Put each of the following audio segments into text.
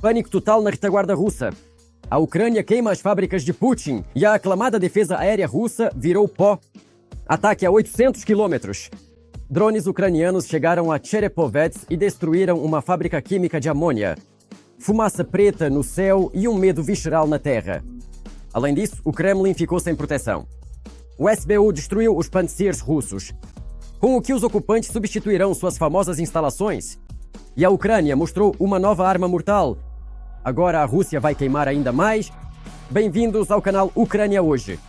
Pânico total na retaguarda russa. A Ucrânia queima as fábricas de Putin e a aclamada defesa aérea russa virou pó. Ataque a 800 quilômetros. Drones ucranianos chegaram a Cherepovets e destruíram uma fábrica química de amônia. Fumaça preta no céu e um medo visceral na terra. Além disso, o Kremlin ficou sem proteção. O SBU destruiu os Pantsirs russos. Com o que os ocupantes substituirão suas famosas instalações? E a Ucrânia mostrou uma nova arma mortal. Agora a Rússia vai queimar ainda mais? Bem-vindos ao canal Ucrânia Hoje.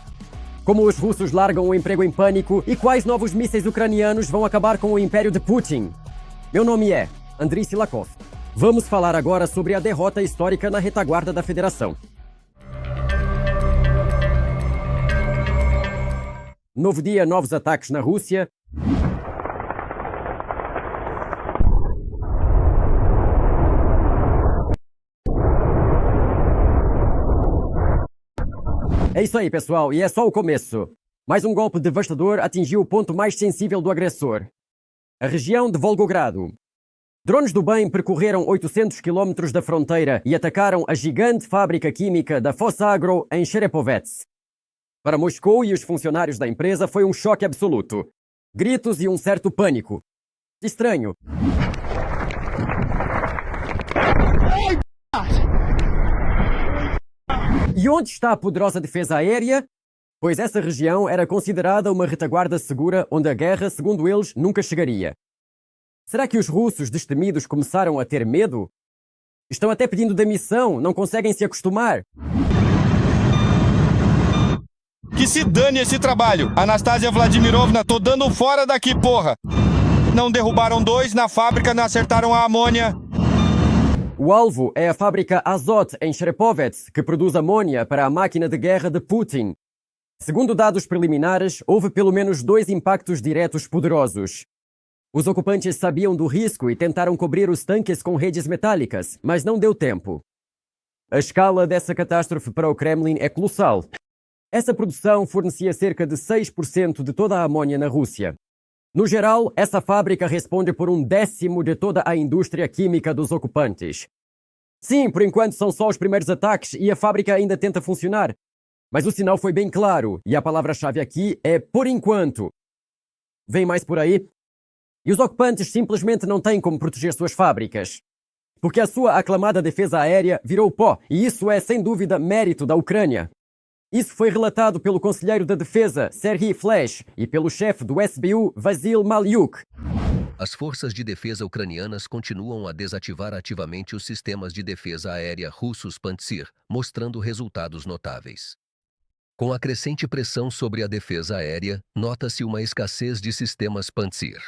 Como os russos largam o emprego em pânico e quais novos mísseis ucranianos vão acabar com o império de Putin? Meu nome é Andriy Silakov. Vamos falar agora sobre a derrota histórica na retaguarda da Federação. Novo dia, novos ataques na Rússia. É isso aí, pessoal, e é só o começo. Mais um golpe devastador atingiu o ponto mais sensível do agressor. A região de Volgogrado. Drones do bem percorreram 800 quilômetros da fronteira e atacaram a gigante fábrica química da Fossagro em Cherepovets. Para Moscou e os funcionários da empresa foi um choque absoluto. Gritos e um certo pânico. Estranho. E onde está a poderosa defesa aérea? Pois essa região era considerada uma retaguarda segura onde a guerra, segundo eles, nunca chegaria. Será que os russos destemidos começaram a ter medo? Estão até pedindo demissão, não conseguem se acostumar. Que se dane esse trabalho. Anastasia Vladimirovna, tô dando fora daqui, porra. Não derrubaram dois na fábrica, não acertaram a amônia. O alvo é a fábrica Azot em Cherepovets, que produz amônia para a máquina de guerra de Putin. Segundo dados preliminares, houve pelo menos 2 impactos diretos poderosos. Os ocupantes sabiam do risco e tentaram cobrir os tanques com redes metálicas, mas não deu tempo. A escala dessa catástrofe para o Kremlin é colossal. Essa produção fornecia cerca de 6% de toda a amônia na Rússia. No geral, essa fábrica responde por 1/10 de toda a indústria química dos ocupantes. Sim, por enquanto são só os primeiros ataques e a fábrica ainda tenta funcionar. Mas o sinal foi bem claro, e a palavra-chave aqui é por enquanto. Vem mais por aí? E os ocupantes simplesmente não têm como proteger suas fábricas. Porque a sua aclamada defesa aérea virou pó, e isso é sem dúvida mérito da Ucrânia. Isso foi relatado pelo conselheiro da defesa, Serhiy Flesh, e pelo chefe do SBU, Vasil Malyuk. As forças de defesa ucranianas continuam a desativar ativamente os sistemas de defesa aérea russos Pantsir, mostrando resultados notáveis. Com a crescente pressão sobre a defesa aérea, nota-se uma escassez de sistemas Pantsir,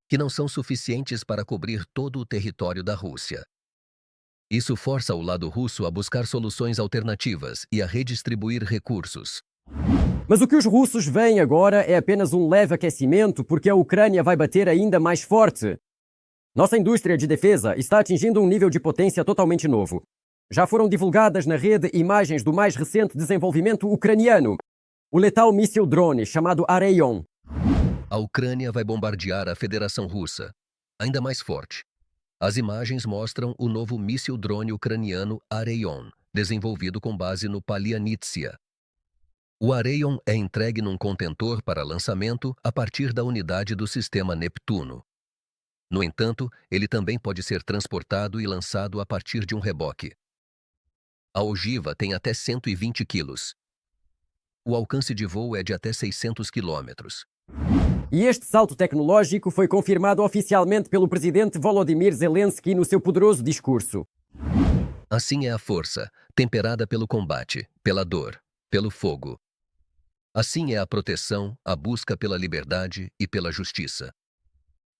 que não são suficientes para cobrir todo o território da Rússia. Isso força o lado russo a buscar soluções alternativas e a redistribuir recursos. Mas o que os russos veem agora é apenas um leve aquecimento porque a Ucrânia vai bater ainda mais forte. Nossa indústria de defesa está atingindo um nível de potência totalmente novo. Já foram divulgadas na rede imagens do mais recente desenvolvimento ucraniano, o letal míssil drone chamado Areion. A Ucrânia vai bombardear a Federação Russa, ainda mais forte. As imagens mostram o novo míssil drone ucraniano Areion, desenvolvido com base no Palianitsia. O Areion é entregue num contentor para lançamento a partir da unidade do sistema Neptuno. No entanto, ele também pode ser transportado e lançado a partir de um reboque. A ogiva tem até 120 quilos. O alcance de voo é de até 600 quilômetros. E este salto tecnológico foi confirmado oficialmente pelo presidente Volodymyr Zelensky no seu poderoso discurso. Assim é a força, temperada pelo combate, pela dor, pelo fogo. Assim é a proteção, a busca pela liberdade e pela justiça.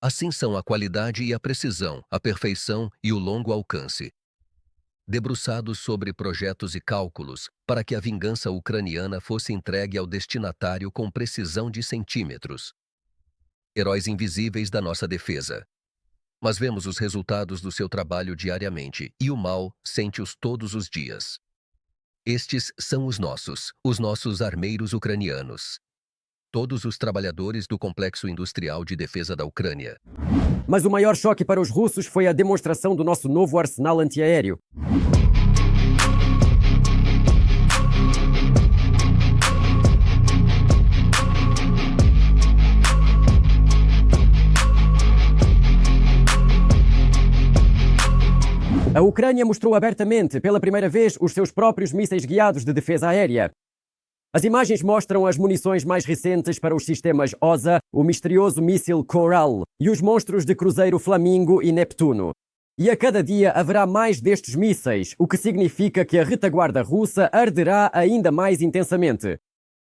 Assim são a qualidade e a precisão, a perfeição e o longo alcance. Debruçados sobre projetos e cálculos para que a vingança ucraniana fosse entregue ao destinatário com precisão de centímetros. Heróis invisíveis da nossa defesa. Mas vemos os resultados do seu trabalho diariamente e o mal sente-os todos os dias. Estes são os nossos armeiros ucranianos. Todos os trabalhadores do complexo industrial de defesa da Ucrânia. Mas o maior choque para os russos foi a demonstração do nosso novo arsenal antiaéreo. A Ucrânia mostrou abertamente, pela primeira vez, os seus próprios mísseis guiados de defesa aérea. As imagens mostram as munições mais recentes para os sistemas OSA, o misterioso míssil Coral e os monstros de cruzeiro Flamingo e Neptuno. E a cada dia haverá mais destes mísseis, o que significa que a retaguarda russa arderá ainda mais intensamente.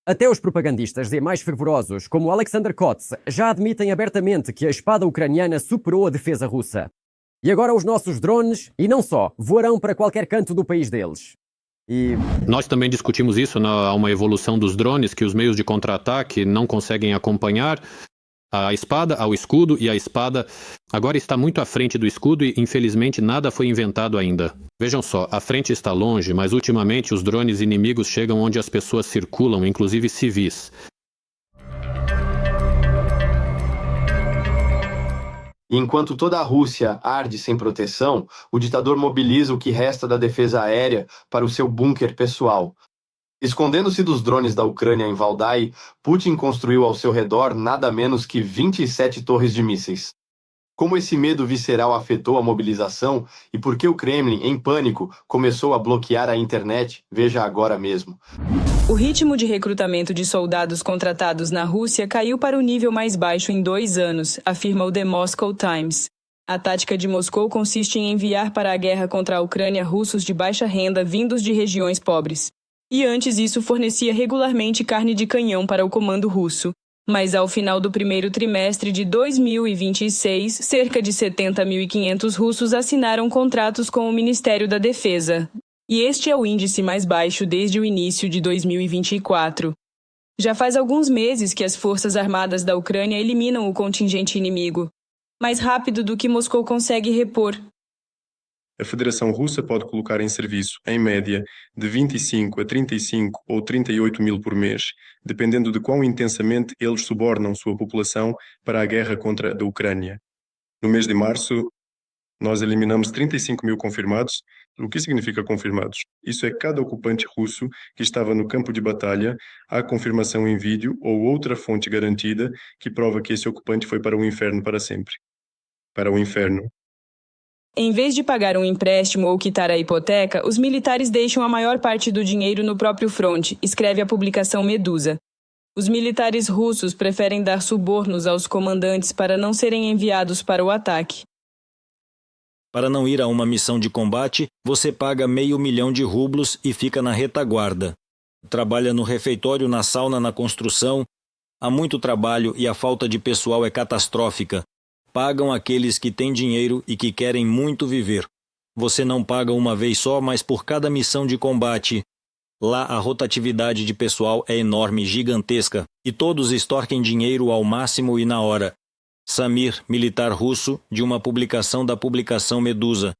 Até os propagandistas e mais fervorosos, como Alexander Kots, já admitem abertamente que a espada ucraniana superou a defesa russa. E agora os nossos drones, e não só, voarão para qualquer canto do país deles. Nós também discutimos isso, há uma evolução dos drones que os meios de contra-ataque não conseguem acompanhar. A espada ao escudo, e a espada agora está muito à frente do escudo e infelizmente nada foi inventado ainda. Vejam só, a frente está longe, mas ultimamente os drones inimigos chegam onde as pessoas circulam, inclusive civis. Enquanto toda a Rússia arde sem proteção, o ditador mobiliza o que resta da defesa aérea para o seu bunker pessoal. Escondendo-se dos drones da Ucrânia em Valdai, Putin construiu ao seu redor nada menos que 27 torres de mísseis. Como esse medo visceral afetou a mobilização e por que o Kremlin, em pânico, começou a bloquear a internet, veja agora mesmo. O ritmo de recrutamento de soldados contratados na Rússia caiu para o nível mais baixo em 2 anos, afirma o The Moscow Times. A tática de Moscou consiste em enviar para a guerra contra a Ucrânia russos de baixa renda vindos de regiões pobres. E antes isso fornecia regularmente carne de canhão para o comando russo. Mas ao final do primeiro trimestre de 2026, cerca de 70.500 russos assinaram contratos com o Ministério da Defesa. E este é o índice mais baixo desde o início de 2024. Já faz alguns meses que as Forças Armadas da Ucrânia eliminam o contingente inimigo, mais rápido do que Moscou consegue repor. A Federação Russa pode colocar em serviço, em média, de 25 a 35 ou 38 mil por mês, dependendo de quão intensamente eles subornam sua população para a guerra contra a Ucrânia. No mês de março, nós eliminamos 35 mil confirmados. O que significa confirmados? Isso é cada ocupante russo que estava no campo de batalha, há confirmação em vídeo ou outra fonte garantida que prova que esse ocupante foi para o inferno para sempre. Para o inferno. Em vez de pagar um empréstimo ou quitar a hipoteca, os militares deixam a maior parte do dinheiro no próprio fronte, escreve a publicação Medusa. Os militares russos preferem dar subornos aos comandantes para não serem enviados para o ataque. Para não ir a uma missão de combate, você paga $500.000 rublos e fica na retaguarda. Trabalha no refeitório, na sauna, na construção. Há muito trabalho e a falta de pessoal é catastrófica. Pagam aqueles que têm dinheiro e que querem muito viver. Você não paga uma vez só, mas por cada missão de combate. Lá a rotatividade de pessoal é enorme, gigantesca, e todos extorquem dinheiro ao máximo e na hora. Samir, militar russo, de uma publicação da publicação Medusa.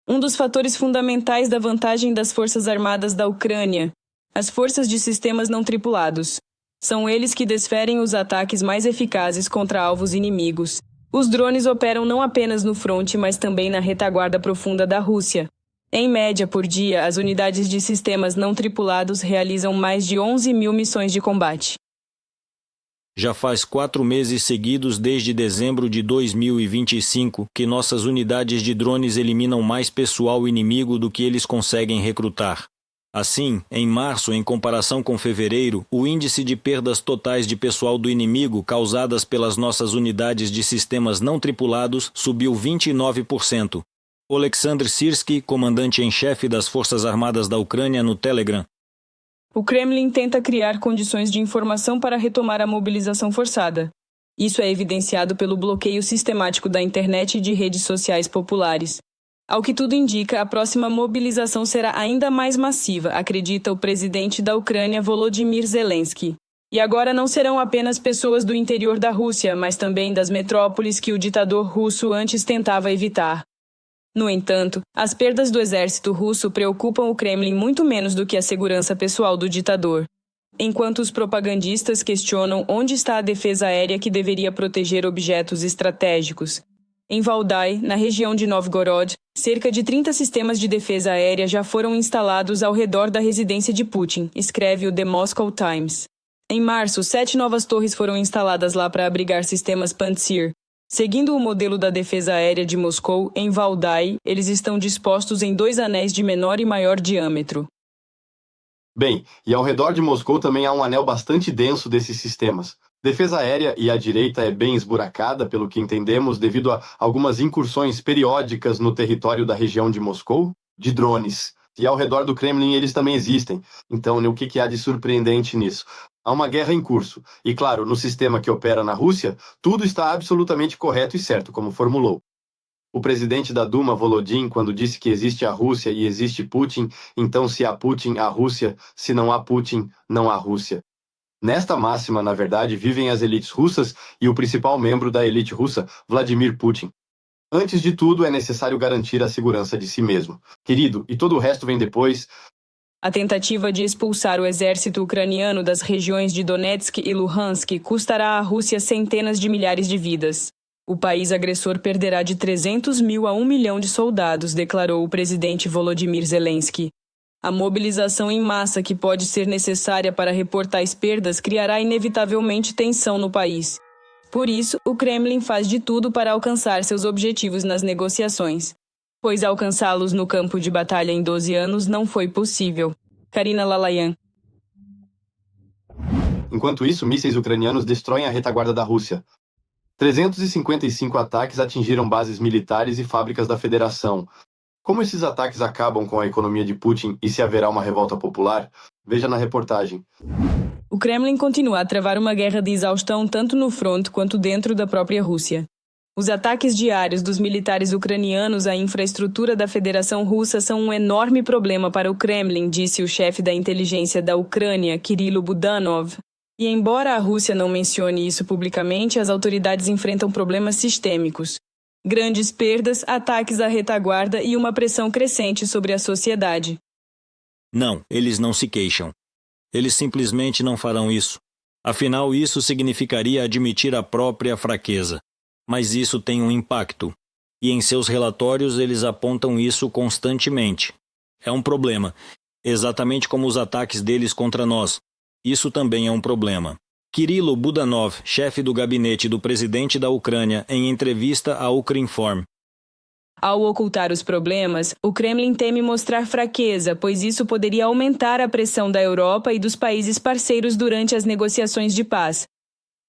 Um dos fatores fundamentais da vantagem das Forças Armadas da Ucrânia, as forças de sistemas não tripulados. São eles que desferem os ataques mais eficazes contra alvos inimigos. Os drones operam não apenas no fronte, mas também na retaguarda profunda da Rússia. Em média, por dia, as unidades de sistemas não tripulados realizam mais de 11 mil missões de combate. Já faz 4 meses seguidos desde dezembro de 2025 que nossas unidades de drones eliminam mais pessoal inimigo do que eles conseguem recrutar. Assim, em março, em comparação com fevereiro, o índice de perdas totais de pessoal do inimigo causadas pelas nossas unidades de sistemas não tripulados subiu 29%. Oleksandr Syrski, comandante em chefe das Forças Armadas da Ucrânia, no Telegram. O Kremlin tenta criar condições de informação para retomar a mobilização forçada. Isso é evidenciado pelo bloqueio sistemático da internet e de redes sociais populares. Ao que tudo indica, a próxima mobilização será ainda mais massiva, acredita o presidente da Ucrânia, Volodymyr Zelensky. E agora não serão apenas pessoas do interior da Rússia, mas também das metrópoles que o ditador russo antes tentava evitar. No entanto, as perdas do exército russo preocupam o Kremlin muito menos do que a segurança pessoal do ditador. enquanto os propagandistas questionam onde está a defesa aérea que deveria proteger objetos estratégicos. Em Valdai, na região de Novgorod, cerca de 30 sistemas de defesa aérea já foram instalados ao redor da residência de Putin, escreve o The Moscow Times. Em março, 7 novas torres foram instaladas lá para abrigar sistemas Pantsir. Seguindo o modelo da defesa aérea de Moscou, em Valdai, eles estão dispostos em 2 anéis de menor e maior diâmetro. Bem, e ao redor de Moscou também há um anel bastante denso desses sistemas. Defesa aérea e a direita é bem esburacada, pelo que entendemos, devido a algumas incursões periódicas no território da região de Moscou, de drones. E ao redor do Kremlin eles também existem. Então, o que há de surpreendente nisso? Há uma guerra em curso. E claro, no sistema que opera na Rússia, tudo está absolutamente correto e certo, como formulou. O presidente da Duma, Volodin, quando disse que existe a Rússia e existe Putin, então se há Putin, há Rússia, se não há Putin, não há Rússia. Nesta máxima, na verdade, vivem as elites russas e o principal membro da elite russa, Vladimir Putin. Antes de tudo, é necessário garantir a segurança de si mesmo. Querido, e todo o resto vem depois. A tentativa de expulsar o exército ucraniano das regiões de Donetsk e Luhansk custará à Rússia centenas de milhares de vidas. O país agressor perderá de 300 mil a 1 milhão de soldados, declarou o presidente Volodymyr Zelensky. A mobilização em massa que pode ser necessária para repor tais perdas criará inevitavelmente tensão no país. Por isso, o Kremlin faz de tudo para alcançar seus objetivos nas negociações, pois alcançá-los no campo de batalha em 12 anos não foi possível. Karina Lalayan. Enquanto isso, mísseis ucranianos destroem a retaguarda da Rússia. 355 ataques atingiram bases militares e fábricas da Federação. Como esses ataques acabam com a economia de Putin e se haverá uma revolta popular? Veja na reportagem. O Kremlin continua a travar uma guerra de exaustão tanto no fronte quanto dentro da própria Rússia. Os ataques diários dos militares ucranianos à infraestrutura da Federação Russa são um enorme problema para o Kremlin, disse o chefe da inteligência da Ucrânia, Kirilo Budanov. E embora a Rússia não mencione isso publicamente, as autoridades enfrentam problemas sistêmicos. Grandes perdas, ataques à retaguarda e uma pressão crescente sobre a sociedade. Não, eles não se queixam. Eles simplesmente não farão isso. Afinal, isso significaria admitir a própria fraqueza. Mas isso tem um impacto. E em seus relatórios eles apontam isso constantemente. É um problema. Exatamente como os ataques deles contra nós. Isso também é um problema. Kirilo Budanov, chefe do gabinete do presidente da Ucrânia, em entrevista à Ukrinform. Ao ocultar os problemas, o Kremlin teme mostrar fraqueza, pois isso poderia aumentar a pressão da Europa e dos países parceiros durante as negociações de paz.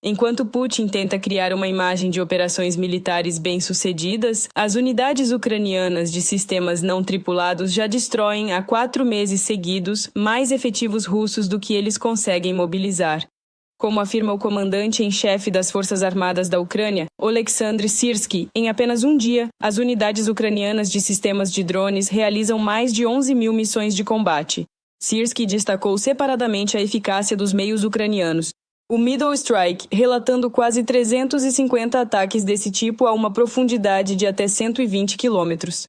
Enquanto Putin tenta criar uma imagem de operações militares bem-sucedidas, as unidades ucranianas de sistemas não tripulados já destroem há 4 meses seguidos mais efetivos russos do que eles conseguem mobilizar. Como afirma o comandante em chefe das Forças Armadas da Ucrânia, Oleksandr Syrskyi, em apenas um dia, as unidades ucranianas de sistemas de drones realizam mais de 11 mil missões de combate. Syrskyi destacou separadamente a eficácia dos meios ucranianos. O Middle Strike, relatando quase 350 ataques desse tipo a uma profundidade de até 120 quilômetros.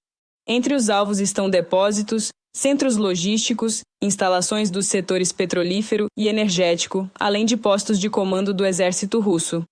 Entre os alvos estão depósitos, centros logísticos, instalações dos setores petrolífero e energético, além de postos de comando do exército russo.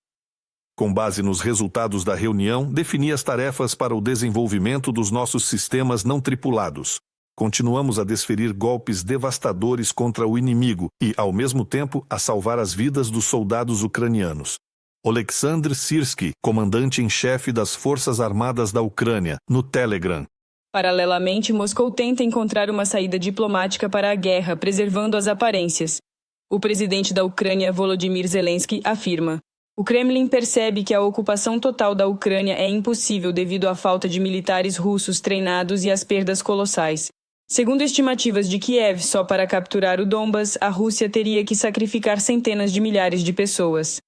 Com base nos resultados da reunião, defini as tarefas para o desenvolvimento dos nossos sistemas não tripulados. Continuamos a desferir golpes devastadores contra o inimigo e, ao mesmo tempo, a salvar as vidas dos soldados ucranianos. Oleksandr Syrskyi, comandante em chefe das Forças Armadas da Ucrânia, no Telegram. Paralelamente, Moscou tenta encontrar uma saída diplomática para a guerra, preservando as aparências. O presidente da Ucrânia, Volodymyr Zelensky, afirma: o Kremlin percebe que a ocupação total da Ucrânia é impossível devido à falta de militares russos treinados e às perdas colossais. Segundo estimativas de Kiev, só para capturar o Donbas, a Rússia teria que sacrificar centenas de milhares de pessoas.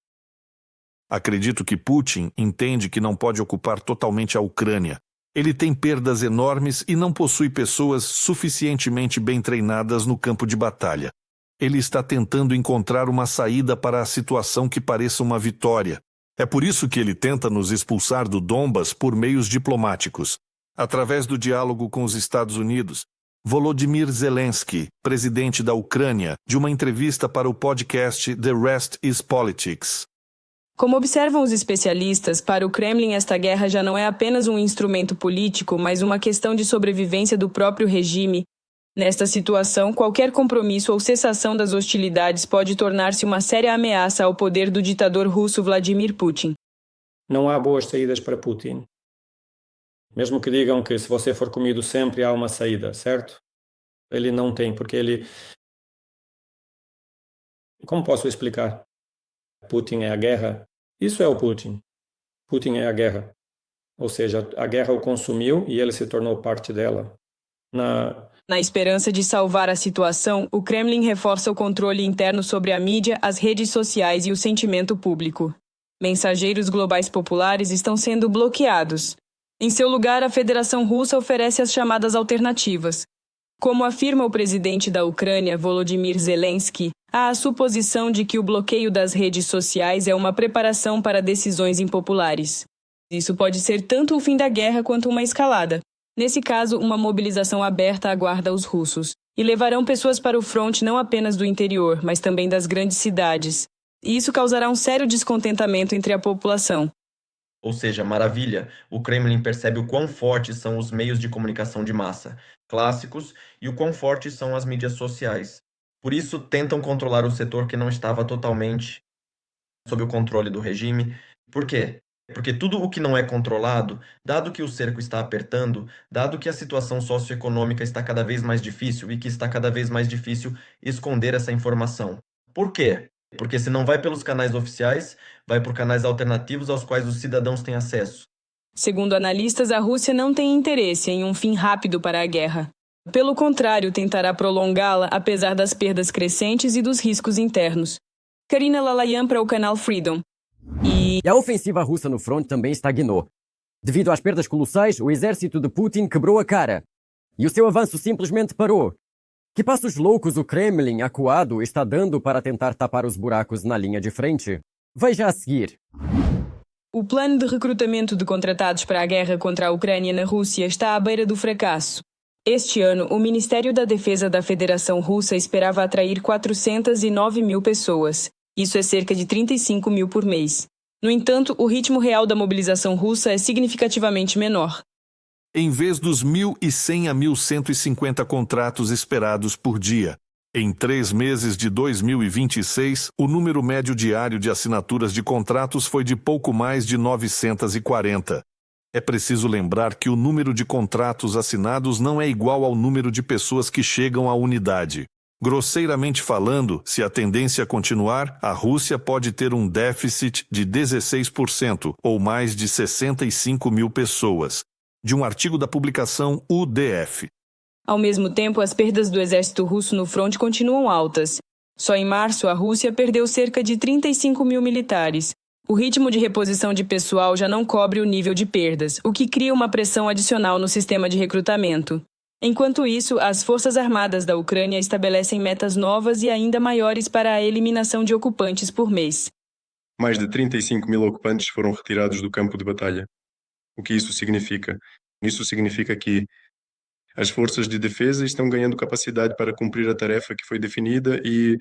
Acredito que Putin entende que não pode ocupar totalmente a Ucrânia. Ele tem perdas enormes e não possui pessoas suficientemente bem treinadas no campo de batalha. Ele está tentando encontrar uma saída para a situação que pareça uma vitória. É por isso que ele tenta nos expulsar do Donbas por meios diplomáticos, através do diálogo com os Estados Unidos. Volodymyr Zelensky, presidente da Ucrânia, de uma entrevista para o podcast The Rest is Politics. Como observam os especialistas, para o Kremlin esta guerra já não é apenas um instrumento político, mas uma questão de sobrevivência do próprio regime. Nesta situação, qualquer compromisso ou cessação das hostilidades pode tornar-se uma séria ameaça ao poder do ditador russo Vladimir Putin. Não há boas saídas para Putin. Mesmo que digam que se você for comido sempre há uma saída, certo? Ele não tem, porque ele... Como posso explicar? Putin é a guerra. Isso é o Putin. Putin é a guerra. Ou seja, a guerra o consumiu e ele se tornou parte dela. Na esperança de salvar a situação, o Kremlin reforça o controle interno sobre a mídia, as redes sociais e o sentimento público. Mensageiros globais populares estão sendo bloqueados. Em seu lugar, a Federação Russa oferece as chamadas alternativas. Como afirma o presidente da Ucrânia, Volodymyr Zelensky, há a suposição de que o bloqueio das redes sociais é uma preparação para decisões impopulares. Isso pode ser tanto o fim da guerra quanto uma escalada. Nesse caso, uma mobilização aberta aguarda os russos, e levarão pessoas para o fronte não apenas do interior, mas também das grandes cidades. E isso causará um sério descontentamento entre a população. Ou seja, maravilha, o Kremlin percebe o quão fortes são os meios de comunicação de massa, clássicos, e o quão fortes são as mídias sociais. Por isso, tentam controlar o setor que não estava totalmente sob o controle do regime. Por quê? Porque tudo o que não é controlado, dado que o cerco está apertando, dado que a situação socioeconômica está cada vez mais difícil e que está cada vez mais difícil esconder essa informação. Por quê? Porque se não vai pelos canais oficiais, vai por canais alternativos aos quais os cidadãos têm acesso. Segundo analistas, a Rússia não tem interesse em um fim rápido para a guerra. Pelo contrário, tentará prolongá-la apesar das perdas crescentes e dos riscos internos. Karina Lalayan para o canal Freedom. E a ofensiva russa no fronte também estagnou. Devido às perdas colossais, o exército de Putin quebrou a cara. E o seu avanço simplesmente parou. Que passos loucos o Kremlin, acuado, está dando para tentar tapar os buracos na linha de frente? Veja a seguir. O plano de recrutamento de contratados para a guerra contra a Ucrânia na Rússia está à beira do fracasso. Este ano, o Ministério da Defesa da Federação Russa esperava atrair 409 mil pessoas. Isso é cerca de 35 mil por mês. No entanto, o ritmo real da mobilização russa é significativamente menor. Em vez dos 1.100 a 1.150 contratos esperados por dia, em 3 meses de 2026, o número médio diário de assinaturas de contratos foi de pouco mais de 940. É preciso lembrar que o número de contratos assinados não é igual ao número de pessoas que chegam à unidade. Grosseiramente falando, se a tendência continuar, a Rússia pode ter um déficit de 16%, ou mais de 65 mil pessoas, de um artigo da publicação UDF. Ao mesmo tempo, as perdas do exército russo no fronte continuam altas. Só em março, a Rússia perdeu cerca de 35 mil militares. O ritmo de reposição de pessoal já não cobre o nível de perdas, o que cria uma pressão adicional no sistema de recrutamento. Enquanto isso, as Forças Armadas da Ucrânia estabelecem metas novas e ainda maiores para a eliminação de ocupantes por mês. Mais de 35 mil ocupantes foram retirados do campo de batalha. O que isso significa? Isso significa que as forças de defesa estão ganhando capacidade para cumprir a tarefa que foi definida e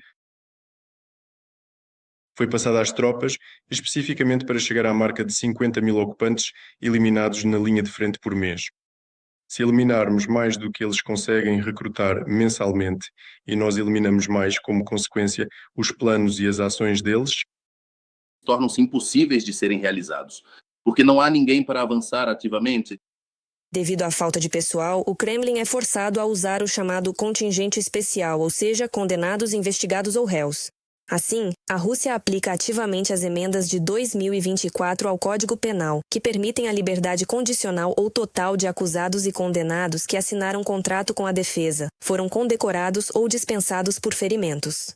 foi passada às tropas, especificamente para chegar à marca de 50 mil ocupantes eliminados na linha de frente por mês. Se eliminarmos mais do que eles conseguem recrutar mensalmente e nós eliminamos mais como consequência os planos e as ações deles, tornam-se impossíveis de serem realizados, porque não há ninguém para avançar ativamente. Devido à falta de pessoal, o Kremlin é forçado a usar o chamado contingente especial, ou seja, condenados, investigados ou réus. Assim, a Rússia aplica ativamente as emendas de 2024 ao Código Penal, que permitem a liberdade condicional ou total de acusados e condenados que assinaram contrato com a defesa, foram condecorados ou dispensados por ferimentos.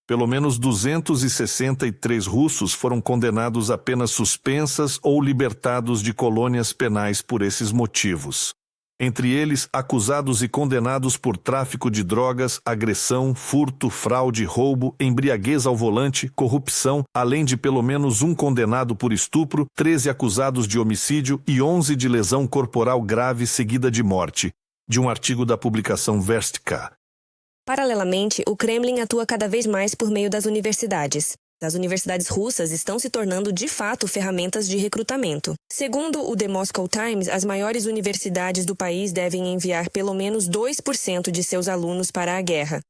Pelo menos 263 russos foram condenados a penas suspensas ou libertados de colônias penais por esses motivos. Entre eles, acusados e condenados por tráfico de drogas, agressão, furto, fraude, roubo, embriaguez ao volante, corrupção, além de pelo menos um condenado por estupro, 13 acusados de homicídio e 11 de lesão corporal grave seguida de morte. de um artigo da publicação Verstka. Paralelamente, o Kremlin atua cada vez mais por meio das universidades. As universidades russas estão se tornando de fato ferramentas de recrutamento. Segundo o The Moscow Times, as maiores universidades do país devem enviar pelo menos 2% de seus alunos para a guerra.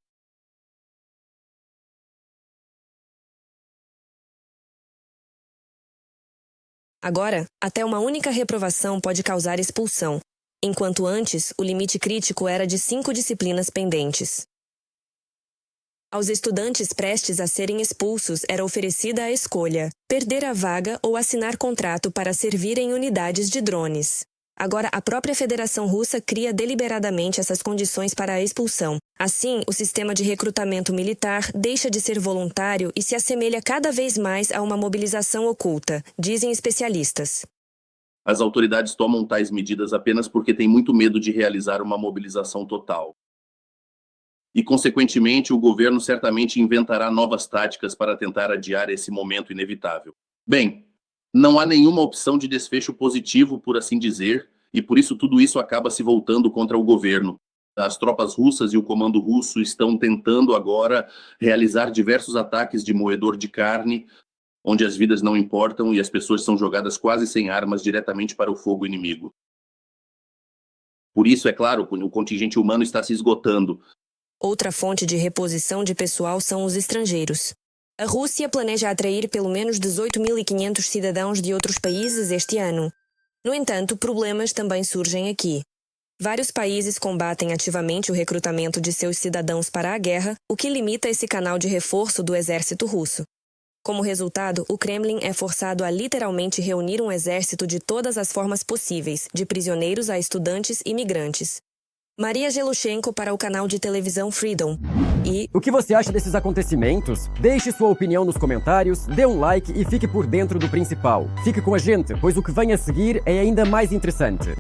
Agora, até uma única reprovação pode causar expulsão, enquanto antes o limite crítico era de 5 disciplinas pendentes. Aos estudantes prestes a serem expulsos era oferecida a escolha: perder a vaga ou assinar contrato para servir em unidades de drones. Agora, a própria Federação Russa cria deliberadamente essas condições para a expulsão. Assim, o sistema de recrutamento militar deixa de ser voluntário e se assemelha cada vez mais a uma mobilização oculta, dizem especialistas. As autoridades tomam tais medidas apenas porque têm muito medo de realizar uma mobilização total. E, consequentemente, o governo certamente inventará novas táticas para tentar adiar esse momento inevitável. Bem, não há nenhuma opção de desfecho positivo, por assim dizer, e por isso tudo isso acaba se voltando contra o governo. As tropas russas e o comando russo estão tentando agora realizar diversos ataques de moedor de carne, onde as vidas não importam e as pessoas são jogadas quase sem armas diretamente para o fogo inimigo. Por isso, é claro, o contingente humano está se esgotando. Outra fonte de reposição de pessoal são os estrangeiros. A Rússia planeja atrair pelo menos 18.500 cidadãos de outros países este ano. No entanto, problemas também surgem aqui. Vários países combatem ativamente o recrutamento de seus cidadãos para a guerra, o que limita esse canal de reforço do exército russo. Como resultado, o Kremlin é forçado a literalmente reunir um exército de todas as formas possíveis, de prisioneiros a estudantes e migrantes. Maria Gelushenko para o canal de televisão Freedom. E... o que você acha desses acontecimentos? Deixe sua opinião nos comentários, dê um like e fique por dentro do principal. Fique com a gente, pois o que vem a seguir é ainda mais interessante.